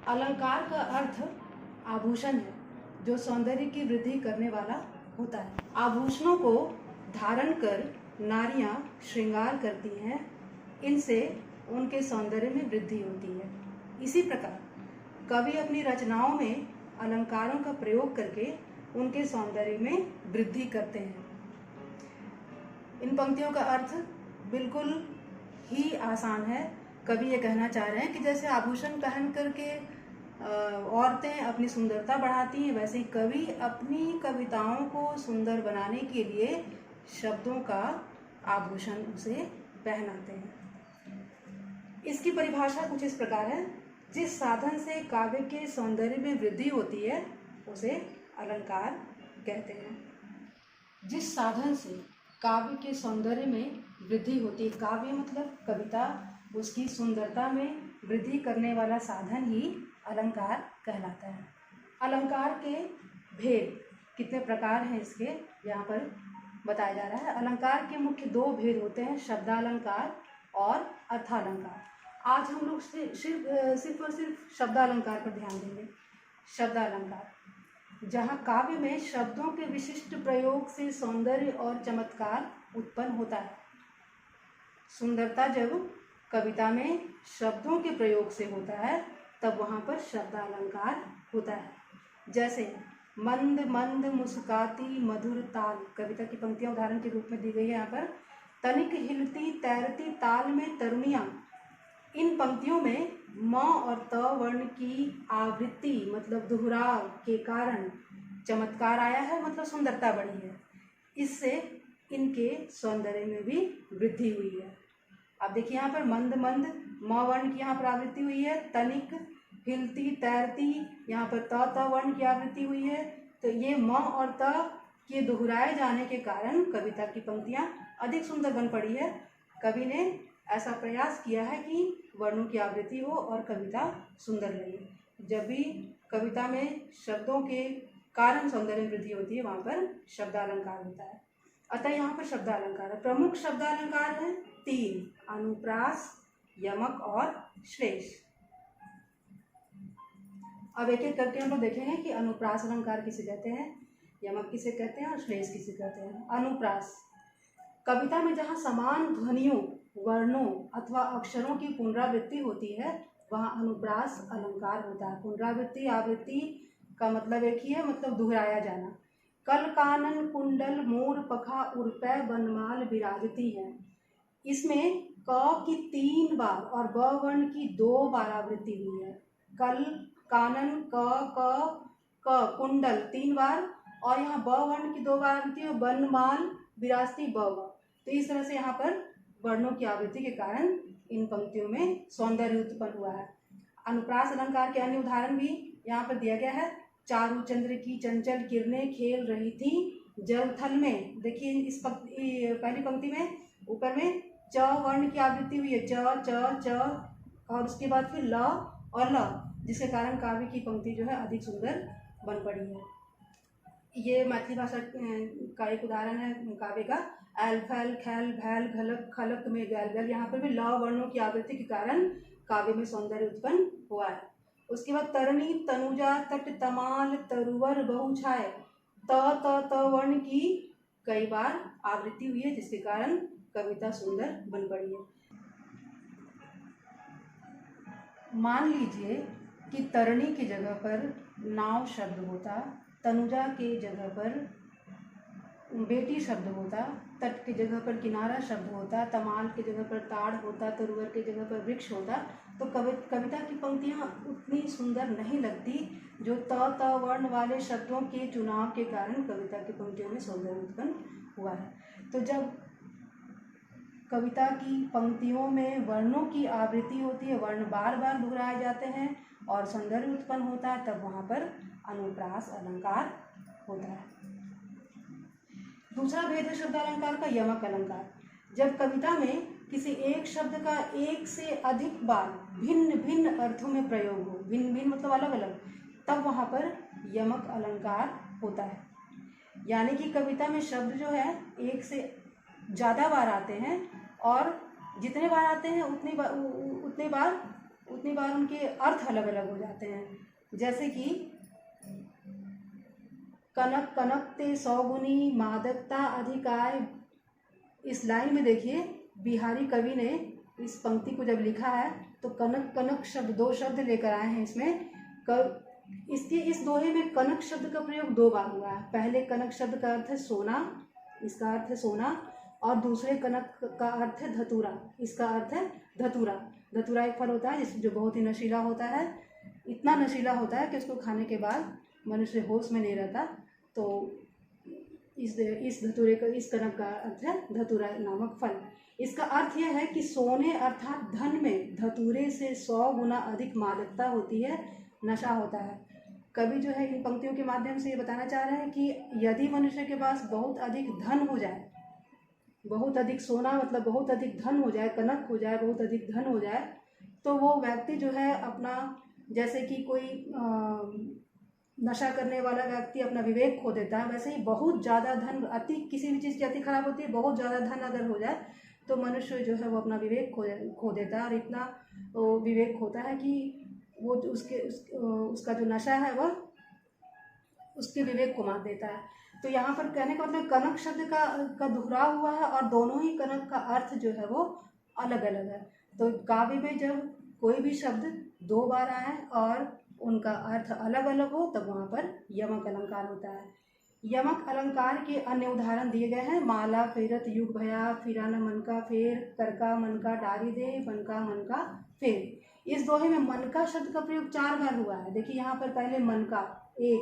अलंकार का अर्थ आभूषण है जो सौंदर्य की वृद्धि करने वाला होता है। आभूषणों को धारण कर नारियां श्रृंगार करती हैं, इनसे उनके सौंदर्य में वृद्धि होती है। इसी प्रकार कवि अपनी रचनाओं में अलंकारों का प्रयोग करके उनके सौंदर्य में वृद्धि करते हैं। इन पंक्तियों का अर्थ बिल्कुल ही आसान है। कवि ये कहना चाह रहे हैं कि जैसे आभूषण पहन करके औरतें अपनी सुंदरता बढ़ाती हैं, वैसे ही कवि अपनी कविताओं को सुंदर बनाने के लिए शब्दों का आभूषण उसे पहनाते हैं। इसकी परिभाषा कुछ इस प्रकार है: जिस साधन से काव्य के सौंदर्य में वृद्धि होती है उसे अलंकार कहते हैं। जिस साधन से काव्य के सौंदर्य में वृद्धि होती है, काव्य मतलब कविता, उसकी सुंदरता में वृद्धि करने वाला साधन ही अलंकार कहलाता है। अलंकार के भेद कितने प्रकार हैं इसके यहाँ पर बताया जा रहा है। अलंकार के मुख्य दो भेद होते हैं, शब्दालंकार और अर्थालंकार। आज हम लोग सिर्फ और सिर्फ शब्दालंकार पर ध्यान देंगे। शब्दालंकार जहाँ काव्य में शब्दों के विशिष्ट प्रयोग से सौंदर्य और चमत्कार उत्पन्न होता है। सुंदरता जब कविता में शब्दों के प्रयोग से होता है तब वहाँ पर शब्दालंकार होता है। जैसे मंद मंद मुस्काती मधुर ताल, कविता की पंक्तियाँ उदाहरण के रूप में दी गई है यहाँ पर। तनिक हिलती तैरती ताल में तरुणियाँ, इन पंक्तियों में म और त वर्ण की आवृत्ति मतलब दोहराव के कारण चमत्कार आया है, मतलब सुंदरता बढ़ी है। इससे इनके सौंदर्य में भी वृद्धि हुई है। अब देखिए यहाँ पर मंद मंद म वर्ण की यहाँ पर आवृत्ति हुई है, तनिक हिलती तैरती यहाँ पर त वर्ण की आवृत्ति हुई है। तो ये म और त के दोहराए जाने के कारण कविता की पंक्तियाँ अधिक सुंदर बन पड़ी है। कवि ने ऐसा प्रयास किया है कि वर्णों की आवृत्ति हो और कविता सुंदर लगे। जब भी कविता में शब्दों के कारण सौंदर्य वृद्धि होती है वहाँ पर शब्दालंकार होता है। अतः यहाँ पर शब्दालंकार है। प्रमुख शब्दालंकार है तीन: अनुप्रास, यमक और श्लेष। अब एक एक करके हम लोग देखेंगे कि अनुप्रास अलंकार किसे कहते हैं, यमक किसे कहते हैं और श्लेष किसे कहते हैं। अनुप्रास कविता में जहाँ समान ध्वनियों, वर्णों अथवा अक्षरों की पुनरावृत्ति होती है वहाँ अनुप्रास अलंकार होता है। पुनरावृत्ति, आवृत्ति का मतलब एक ही है, मतलब दोहराया जाना। कल कानन कुंडल मोर पखा उर्पै बनमाल विराजती है, इसमें क की 3 बार और ब वर्ण की 2 बार आवृत्ति हुई है। कल कानन क कुंडल 3 बार और यहाँ ब वर्ण की 2 बार आवृत्ति है, बनमाल विराजती ब। तो इस तरह से यहाँ पर वर्णों की आवृत्ति के कारण इन पंक्तियों में सौंदर्य उत्पन्न हुआ है। अनुप्रास अलंकार के अन्य उदाहरण भी यहाँ पर दिया गया है। चारु चंद्र की चंचल किरणें खेल रही थी जल थल में। देखिए इस पहली पंक्ति में ऊपर में च वर्ण की आवृत्ति हुई है, च च च, और उसके बाद फिर ल और ल, जिसके कारण काव्य की पंक्ति जो है अधिक सुंदर बन पड़ी है। ये मैथिली भाषा का एक उदाहरण है काव्य का। एल फैल खैल भैल घलक खलक में गैल गल, यहाँ पर भी ल वर्णों की आवृत्ति के कारण काव्य में सौंदर्य उत्पन्न हुआ है। उसके बाद तरणी तनुजा तट तमाल तरुवर बहु छाए, त वर्ण की कई बार आवृत्ति हुई है जिसके कारण कविता सुंदर बन पड़ी है। मान लीजिए कि तरणी की जगह पर नाव शब्द होता, तनुजा के जगह पर बेटी शब्द होता, तट की जगह पर किनारा शब्द होता, तमाल की जगह पर ताड़ होता, तरुवर की जगह पर वृक्ष होता, तो कविता की पंक्तियाँ उतनी सुंदर नहीं लगती जो त वर्ण वाले शब्दों के चुनाव के कारण कविता की पंक्तियों में सौंदर्य उत्पन्न हुआ है। तो जब कविता की पंक्तियों में वर्णों की आवृत्ति होती है, वर्ण बार बार दोहराए जाते हैं और सौंदर्य उत्पन्न होता है, तब वहाँ पर अनुप्रास अलंकार होता है। दूसरा भेद है शब्दालंकार का यमक अलंकार। जब कविता में किसी एक शब्द का एक से अधिक बार भिन्न भिन्न अर्थों में प्रयोग हो, भिन्न भिन्न मतलब अलग अलग, तब वहाँ पर यमक अलंकार होता है। यानी कि कविता में शब्द जो है एक से ज़्यादा बार आते हैं और जितने बार आते हैं उतने बार उतनी बार उनके अर्थ अलग अलग हो जाते हैं। जैसे कि कनक कनक ते सौगुनी मादकता अधिकाय, इस लाइन में देखिए बिहारी कवि ने इस पंक्ति को जब लिखा है तो कनक कनक शब्द, दो शब्द लेकर आए हैं इसमें। इसके इस दोहे में कनक शब्द का प्रयोग दो बार हुआ है। पहले कनक शब्द का अर्थ है सोना, इसका अर्थ है सोना, और दूसरे कनक का अर्थ है धतूरा, इसका अर्थ है धतूरा। धतूरा एक फल होता है जो बहुत ही नशीला होता है, इतना नशीला होता है कि उसको खाने के बाद मनुष्य होश में नहीं रहता। तो इस धतूरे का, इस कनक का अर्थ है धतूरा नामक फल। इसका अर्थ यह है कि सोने अर्थात धन में धतूरे से 100 गुना अधिक मादकता होती है, नशा होता है। कवि जो है इन पंक्तियों के माध्यम से ये बताना चाह रहे हैं कि यदि मनुष्य के पास बहुत अधिक धन हो जाए, बहुत अधिक सोना मतलब बहुत अधिक धन हो जाए, कनक हो जाए, बहुत अधिक धन हो जाए, तो वो व्यक्ति जो है अपना, जैसे कि कोई नशा करने वाला व्यक्ति अपना विवेक खो देता है, वैसे ही बहुत ज़्यादा धन, अति किसी भी चीज़ की अति खराब होती है। बहुत ज़्यादा धन अगर हो जाए तो मनुष्य जो है वो अपना विवेक खो देता है, और इतना विवेक होता है कि वो उसका जो नशा है वह उसके विवेक को मार देता है। तो यहाँ पर कहने का मतलब कनक शब्द का दोहराव हुआ है, और दोनों ही कनक का अर्थ जो है वो अलग अलग है। तो काव्य में जब कोई भी शब्द दो बार आए और उनका अर्थ अलग अलग हो तब वहाँ पर यमक अलंकार होता है। यमक अलंकार के अन्य उदाहरण दिए गए हैं। माला फेरत युग भया, फिराना मन का फेर, करका मन का डारी दे, मन का फेर। इस दोहे में मन का शब्द का प्रयोग 4 बार हुआ है। देखिए यहाँ पर पहले मन का 1,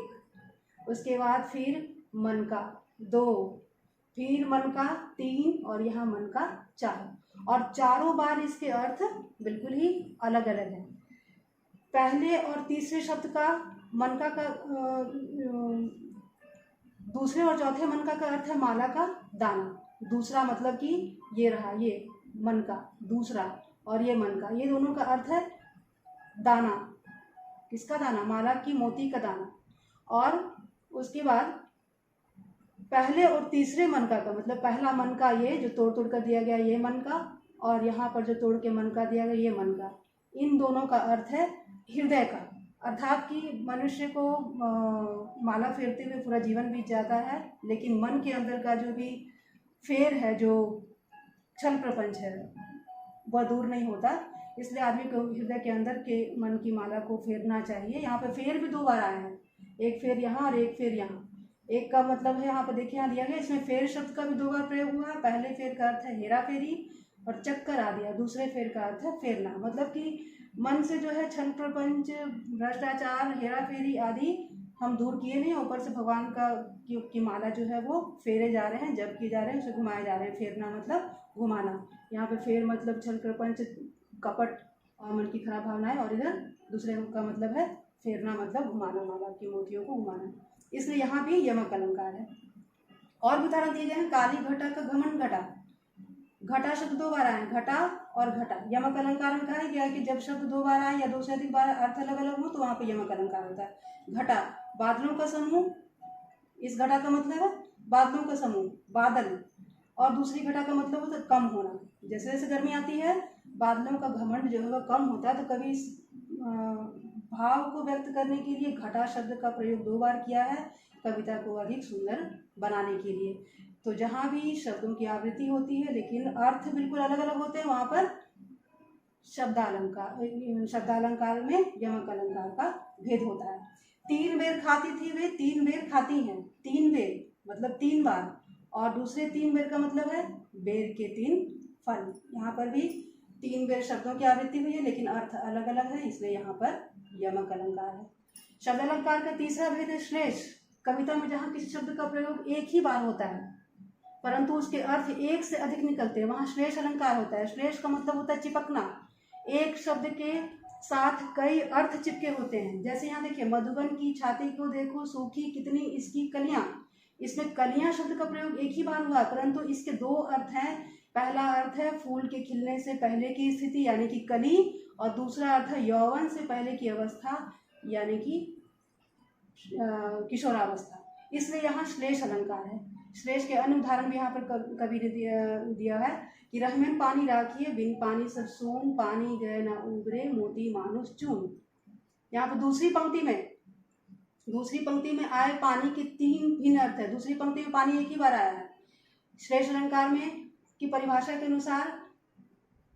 उसके बाद फिर मन का 2, फिर मन का 3 और यहाँ मन का 4, और चारों बार इसके अर्थ बिल्कुल ही अलग अलग हैं। पहले और तीसरे शब्द का मन का दूसरे और चौथे मन का अर्थ है माला का दाना। दूसरा मतलब कि ये रहा, ये मन का दूसरा, और ये मन का, ये दोनों का अर्थ है दाना। किसका दाना? माला की मोती का दाना। और उसके बाद पहले और तीसरे मन का मतलब पहला मन का ये जो तोड़ कर दिया गया ये मन का, और यहाँ पर जो तोड़ के मन का दिया गया ये मन का, इन दोनों का अर्थ है हृदय का। अर्थात कि मनुष्य को माला फेरते हुए पूरा जीवन बीत जाता है, लेकिन मन के अंदर का जो भी फेर है, जो छल प्रपंच है, वह दूर नहीं होता। इसलिए आदमी को हृदय के अंदर के मन की माला को फेरना चाहिए। यहाँ पे फेर भी 2 बार आया है, एक फेर यहाँ और एक फेर यहाँ। एक का मतलब है यहाँ पर देखिए, यहाँ दिया गया, इसमें फेर शब्द का भी 2 बार प्रयोग हुआ है। पहले फेर का अर्थ है हेरा फेरी और चक्कर आ दिया, दूसरे फेर का अर्थ है फेरना। मतलब कि मन से जो है छल प्रपंच, भ्रष्टाचार, हेरा फेरी आदि हम दूर किए नहीं, ऊपर से भगवान की माला जो है वो फेरे जा रहे हैं, जप किए जा रहे हैं, उसे घुमाए जा रहे हैं। फेरना मतलब घुमाना। यहाँ पे फेर मतलब छल प्रपंच, कपट और मन की खराब भावनाएं, और इधर दूसरे का मतलब है फेरना मतलब घुमाना, माला की मोतियों को घुमाना। इसलिए यहाँ भी यमक अलंकार है। और भी उदाहरण दिए गए हैं। काली घटा का घमंड घटा। घटा शब्द 2 बार आए, घटा और घटा। यमक अलंकार में कहा गया कि जब शब्द 2 बार आए या 2 से अधिक बार अर्थ अलग अलग हो तो वहाँ पे यमक अलंकार होता है। घटा बादलों का समूह, इस घटा का मतलब है बादलों का समूह, बादल। और दूसरी घटा का मतलब होता है कम होना। जैसे जैसे गर्मी आती है बादलों का घमंड जो है वह कम होता है। तो कभी इस भाव को व्यक्त करने के लिए घटा शब्द का प्रयोग 2 बार किया है, कविता को अधिक सुंदर बनाने के लिए। तो जहाँ भी शब्दों की आवृत्ति होती है लेकिन अर्थ बिल्कुल अलग अलग होते हैं, वहाँ पर शब्दालंकार में यमक अलंकार का भेद होता है। 3 बेर खाती थी वे 3 बेर खाती हैं। 3 बेर मतलब 3 बार, और दूसरे 3 बेर का मतलब है बेर के 3 फल। यहाँ पर भी 3 बेर शब्दों की आवृत्ति हुई है लेकिन अर्थ अलग अलग है, इसलिए यहाँ पर यमक अलंकार है। शब्द अलंकार का तीसरा भेद है श्लेष। कविता में जहाँ किसी शब्द का प्रयोग एक ही बार होता है परंतु उसके अर्थ एक से अधिक निकलते हैं, वहाँ श्लेष अलंकार होता है। श्लेष का मतलब होता है चिपकना। एक शब्द के साथ कई अर्थ चिपके होते हैं। जैसे यहाँ देखिए, मधुबन की छाती को देखो सूखी कितनी इसकी कलियां। इसमें कलियां शब्द का प्रयोग एक ही बार हुआ परंतु इसके 2 अर्थ हैं। पहला अर्थ है फूल के खिलने से पहले की स्थिति यानी कि कली, और दूसरा अर्थ है यौवन से पहले की अवस्था यानी कि किशोरावस्था। इसलिए यहाँ श्लेष अलंकार है। श्लेष के अन्य उदाहरण भी यहाँ पर कवि ने दिया है। कि रहमन पानी राखिए, बिन पानी सब सून, पानी गए ना उबरे, मोती मानुष चून। यहाँ पर दूसरी पंक्ति में आए पानी के 3 भिन्न अर्थ है। दूसरी पंक्ति में पानी एक ही बार आया है। श्रेष्ठ अलंकार में की परिभाषा के अनुसार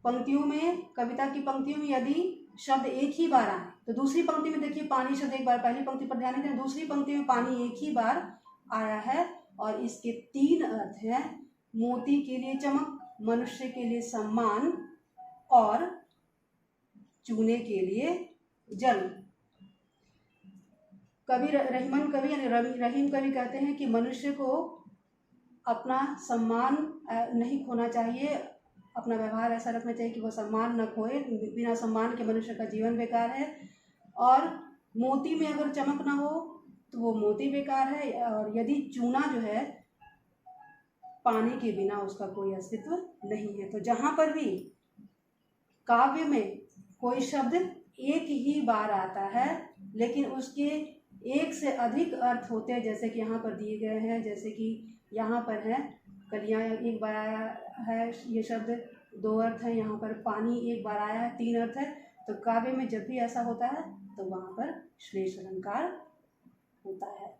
पंक्तियों में, कविता की पंक्तियों में यदि शब्द एक ही बार आए तो दूसरी पंक्ति में देखिए पानी शब्द एक बार, पहली पंक्ति पर ध्यान दें, दूसरी पंक्ति में पानी एक ही बार आया है और इसके 3 अर्थ हैं। मोती के लिए चमक, मनुष्य के लिए सम्मान और चूने के लिए जल। कवि रहीमन कवि यानी रहीम कवि कहते हैं कि मनुष्य को अपना सम्मान नहीं खोना चाहिए, अपना व्यवहार ऐसा रखना चाहिए कि वो सम्मान न खोए। बिना सम्मान के मनुष्य का जीवन बेकार है। और मोती में अगर चमक ना हो तो वो मोती बेकार है, और यदि चूना जो है पानी के बिना उसका कोई अस्तित्व नहीं है। तो जहाँ पर भी काव्य में कोई शब्द एक ही बार आता है लेकिन उसके एक से अधिक अर्थ होते हैं, जैसे कि यहाँ पर दिए गए हैं, जैसे कि यहाँ पर है कलियाँ एक बार आया है, ये शब्द 2 अर्थ है, यहाँ पर पानी एक बार आया है 3 अर्थ है। तो काव्य में जब भी ऐसा होता है तो वहाँ पर श्लेष अलंकार होता है।